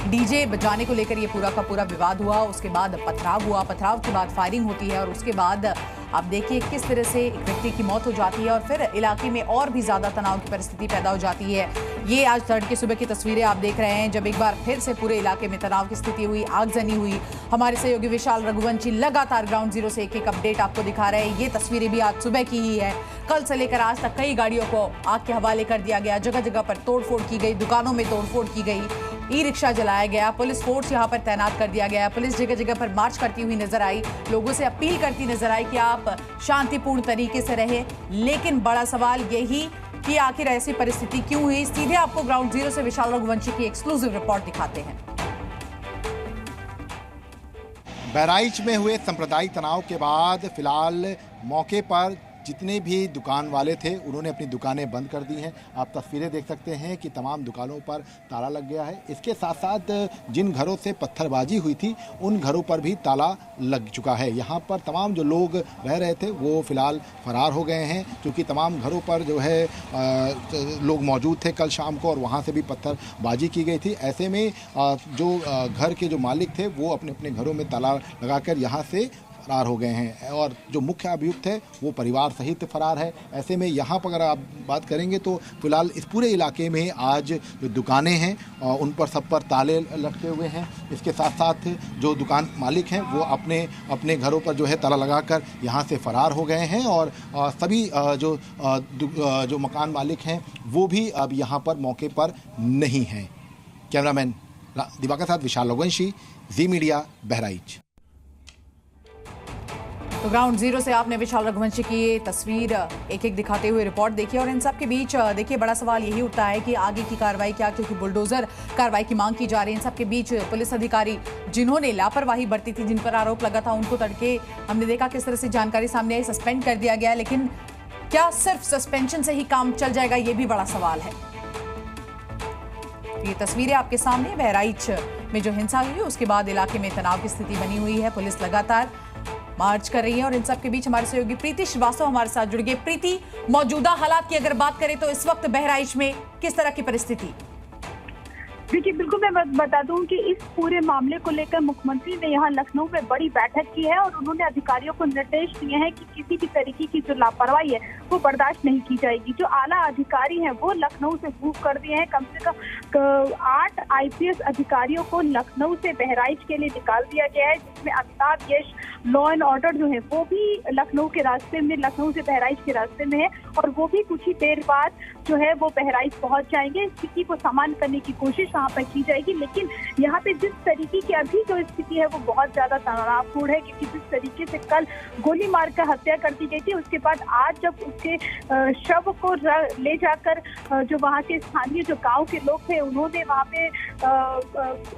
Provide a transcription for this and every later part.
DJ बजाने को लेकर ये पूरा का पूरा विवाद हुआ। उसके बाद पथराव हुआ, पथराव के बाद फायरिंग होती है और उसके बाद आप देखिए किस तरह से एक व्यक्ति की मौत हो जाती है और फिर इलाके में और भी ज्यादा तनाव की परिस्थिति पैदा हो जाती है। ये आज तड़के सुबह की तस्वीरें आप देख रहे हैं, जब एक बार फिर से पूरे इलाके में तनाव की स्थिति हुई, आगजनी हुई। हमारे सहयोगी विशाल रघुवंशी लगातार ग्राउंड जीरो से एक अपडेट आपको दिखा रहे हैं। ये तस्वीरें भी आज सुबह की ही है। कल से लेकर आज तक कई गाड़ियों को आग के हवाले कर दिया गया, जगह जगह पर तोड़फोड़ की गई, दुकानों में तोड़फोड़ की गई, ई रिक्शा जलाया गया, पुलिस फोर्स यहां पर तैनात कर दिया गया। पुलिस जगह जगह पर मार्च करती हुई नजर आई, लोगों से अपील करती नजर आई कि आप शांतिपूर्ण तरीके से रहें। लेकिन बड़ा सवाल यही कि आखिर ऐसी परिस्थिति क्यों हुई। सीधे आपको ग्राउंड जीरो से विशाल रघुवंशी की एक्सक्लूसिव रिपोर्ट दिखाते हैं। बहराइच में हुए सांप्रदायिक तनाव के बाद फिलहाल मौके पर जितने भी दुकान वाले थे उन्होंने अपनी दुकानें बंद कर दी हैं। आप तस्वीरें देख सकते हैं कि तमाम दुकानों पर ताला लग गया है। इसके साथ साथ जिन घरों से पत्थरबाजी हुई थी उन घरों पर भी ताला लग चुका है। यहाँ पर तमाम जो लोग रह रहे थे वो फिलहाल फरार हो गए हैं, क्योंकि तमाम घरों पर जो है लोग मौजूद थे कल शाम को और वहाँ से भी पत्थरबाजी की गई थी। ऐसे में जो घर के जो मालिक थे वो अपने अपने घरों में ताला लगाकर यहाँ से फरार हो गए हैं और जो मुख्य अभियुक्त है वो परिवार सहित फरार है। ऐसे में यहाँ पर अगर आप बात करेंगे तो फिलहाल इस पूरे इलाके में आज जो दुकानें हैं उन पर सब पर ताले लटके हुए हैं। इसके साथ साथ जो दुकान मालिक हैं वो अपने अपने घरों पर जो है ताला लगाकर यहाँ से फरार हो गए हैं और सभी जो मकान मालिक हैं वो भी अब यहाँ पर मौके पर नहीं हैं। कैमरामैन दिवाकर के साथ विशाल रघुवंशी, जी मीडिया, बहराइच। तो ग्राउंड जीरो से आपने विशाल रघुवंशी की ये तस्वीर एक एक दिखाते हुए रिपोर्ट देखी और इन सब के बीच देखिए बड़ा सवाल यही उठता है कि आगे की कार्रवाई क्या, क्योंकि बुलडोजर कार्रवाई की मांग की जा रही है। इन सब के बीच पुलिस अधिकारी जिन्होंने लापरवाही बरती थी, जिन पर आरोप लगा था, उनको तड़के हमने देखा किस तरह से जानकारी सामने आई, सस्पेंड कर दिया गया। लेकिन क्या सिर्फ सस्पेंशन से ही काम चल जाएगा, ये भी बड़ा सवाल है। ये तस्वीरें आपके सामने बहराइच में जो हिंसा हुई उसके बाद इलाके में तनाव की स्थिति बनी हुई है। पुलिस लगातार मार्च कर रही है और इन सब के बीच हमारे सहयोगी प्रीति श्रीवास्तव हमारे साथ जुड़ गए। प्रीति, मौजूदा हालात की अगर बात करें तो इस वक्त बहराइच में किस तरह की परिस्थिति? देखिए, बिल्कुल मैं बता दूं कि इस पूरे मामले को लेकर मुख्यमंत्री ने यहाँ लखनऊ में बड़ी बैठक की है और उन्होंने अधिकारियों को निर्देश दिए हैं कि किसी भी तरीके की जो लापरवाही है वो बर्दाश्त नहीं की जाएगी। जो आला अधिकारी हैं वो लखनऊ से मूव कर दिए हैं। कम से कम 8 IPS अधिकारियों को लखनऊ से बहराइच के लिए निकाल दिया गया है, जिसमें अमिताभ, यश, लॉ एंड ऑर्डर जो है वो भी लखनऊ के रास्ते में, लखनऊ से बहराइच के रास्ते में है और वो भी कुछ ही देर बाद जो है वो बहराइच पहुंच जाएंगे। स्थिति को सामान्य करने की कोशिश वहाँ पर की जाएगी, लेकिन यहाँ पे जिस तरीके की अभी जो स्थिति है वो बहुत ज्यादा तनावपूर्ण है, क्योंकि जिस तरीके से कल गोली मारकर हत्या कर दी गई थी, उसके बाद आज जब उसके शव को ले जाकर जो वहाँ के स्थानीय जो गांव के लोग थे उन्होंने वहाँ पे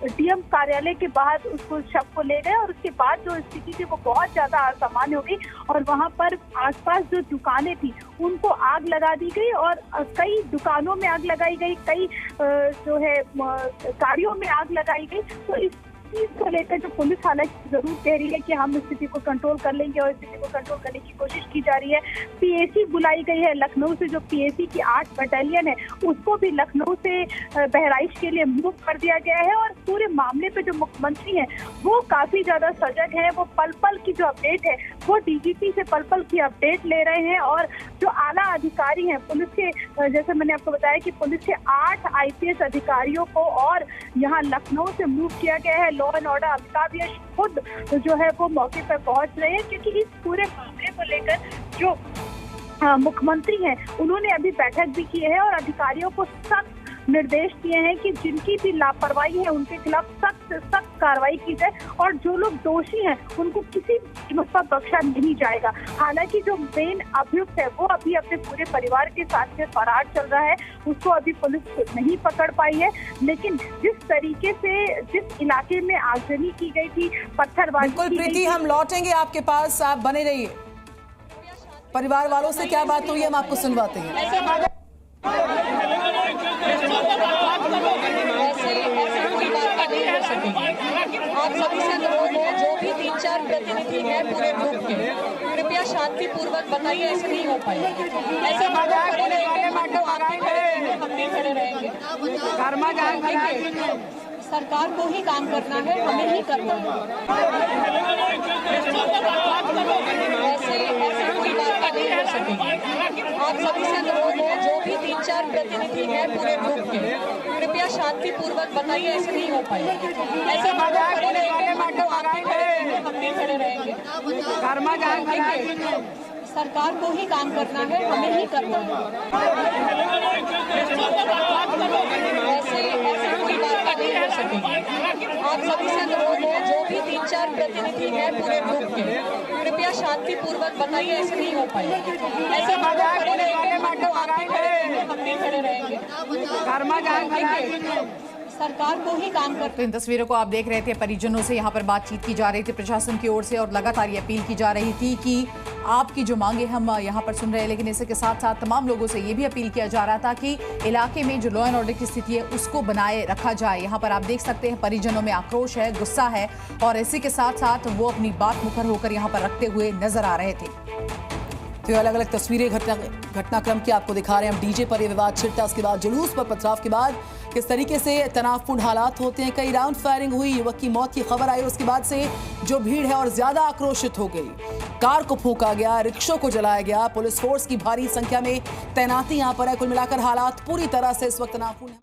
DM कार्यालय के बाहर उसको शव को ले गए और उसके बाद जो स्थिति थी वो बहुत ज्यादा असामान्य हो गई और वहाँ पर आसपास जो दुकानें थी उनको आग लगा दी गई और कई दुकानों में आग लगाई गई, कई जो है गाड़ियों में आग लगाई गई। तो इस चीज को लेकर जो पुलिस हालांकि जरूर कह रही है कि हम स्थिति को कंट्रोल कर लेंगे और स्थिति को कंट्रोल करने की कोशिश की जा रही है। PAC बुलाई गई है लखनऊ से, जो PAC की 8 बटालियन है उसको भी लखनऊ से बहराइच के लिए मूव कर दिया गया है और पूरे मामले पे जो मुख्यमंत्री हैं वो काफी ज्यादा सजग है। वो पल पल की जो अपडेट है वो DGP से पल पल की अपडेट ले रहे हैं और जो आला अधिकारी हैं पुलिस के, जैसे मैंने आपको बताया कि पुलिस के 8 IPS अधिकारियों को और यहाँ लखनऊ से मूव किया गया है। लॉ एंड ऑर्डर अमिताभ, यश खुद जो है वो मौके पर पहुंच रहे हैं, क्योंकि इस पूरे मामले को लेकर जो मुख्यमंत्री हैं उन्होंने अभी बैठक भी की है और अधिकारियों को सख्त निर्देश दिए हैं कि जिनकी भी लापरवाही है उनके खिलाफ सख्त से सख्त कार्रवाई की जाए और जो लोग दोषी हैं उनको किसी कीमत पर बख्शा नहीं जाएगा। हालांकि जो मेन अभियुक्त है वो अभी अपने पूरे परिवार के साथ में फरार चल रहा है, उसको अभी पुलिस नहीं पकड़ पाई है, लेकिन जिस तरीके से जिस इलाके में आगजनी की गई थी, पत्थरबाजी। बिल्कुल प्रीति, हम लौटेंगे आपके पास, आप बने रहिए। परिवार वालों से क्या बात हुई हम आपको सुनवाते हैं। आप सभी से अनुरोध है, जो भी 3-4 प्रतिनिधि हैं पूरे ग्रुप के, कृपया शांतिपूर्वक बताइए, ऐसे नहीं हो पाएगा। ऐसे खड़े रहेंगे, हम भी खड़े रहेंगे। सरकार को ही काम करना है, हमें ही करना है। ऐसे कोई बात नहीं हो सकेगी। आप सभी से अनुरोध है, जो भी 3-4 प्रतिनिधि हैं पूरे ग्रुप के, कृपया शांतिपूर्वक बताइए, ऐसे नहीं हो पाएगा। ऐसे खड़े रहेंगे, हम भी खड़े रहेंगे। सरकार को ही काम करना है, हमें ही करना है। ऐसे कोई बात नहीं हो सकेगी। आप सभी से अनुरोध है, जो भी 3-4 प्रतिनिधि हैं पूरे ग्रुप के, कृपया शांतिपूर्वक बताइए, ऐसे नहीं हो पाएगा। ऐसे खड़े रहेंगे, हम भी खड़े रहेंगे। सरकार को ही काम कर। तो इन तस्वीरों को आप देख रहे थे, परिजनों से यहाँ पर बातचीत की जा रही थी प्रशासन की ओर से, और लगातार ये अपील की जा रही थी कि आपकी जो मांगे हम यहाँ पर सुन रहे हैं, लेकिन इसी के साथ साथ तमाम लोगों से ये भी अपील किया जा रहा था कि इलाके में जो लॉ एंड ऑर्डर की स्थिति है उसको बनाए रखा जाए। यहाँ पर आप देख सकते हैं परिजनों में आक्रोश है, गुस्सा है, और इसी के साथ साथ वो अपनी बात मुखर होकर यहाँ पर रखते हुए नजर आ रहे थे। तो अलग अलग तस्वीरें घटनाक्रम की आपको दिखा रहे हैं हम। डीजे पर यह विवाद छिड़ता, उसके बाद जुलूस पर पथराव के बाद किस तरीके से तनावपूर्ण हालात होते हैं। कई राउंड फायरिंग हुई, युवक की मौत की खबर आई, उसके बाद से जो भीड़ है और ज्यादा आक्रोशित हो गई। कार को फूंका गया, रिक्शों को जलाया गया, पुलिस फोर्स की भारी संख्या में तैनाती यहां पर है। कुल मिलाकर हालात पूरी तरह से इस वक्त तनावपूर्ण है।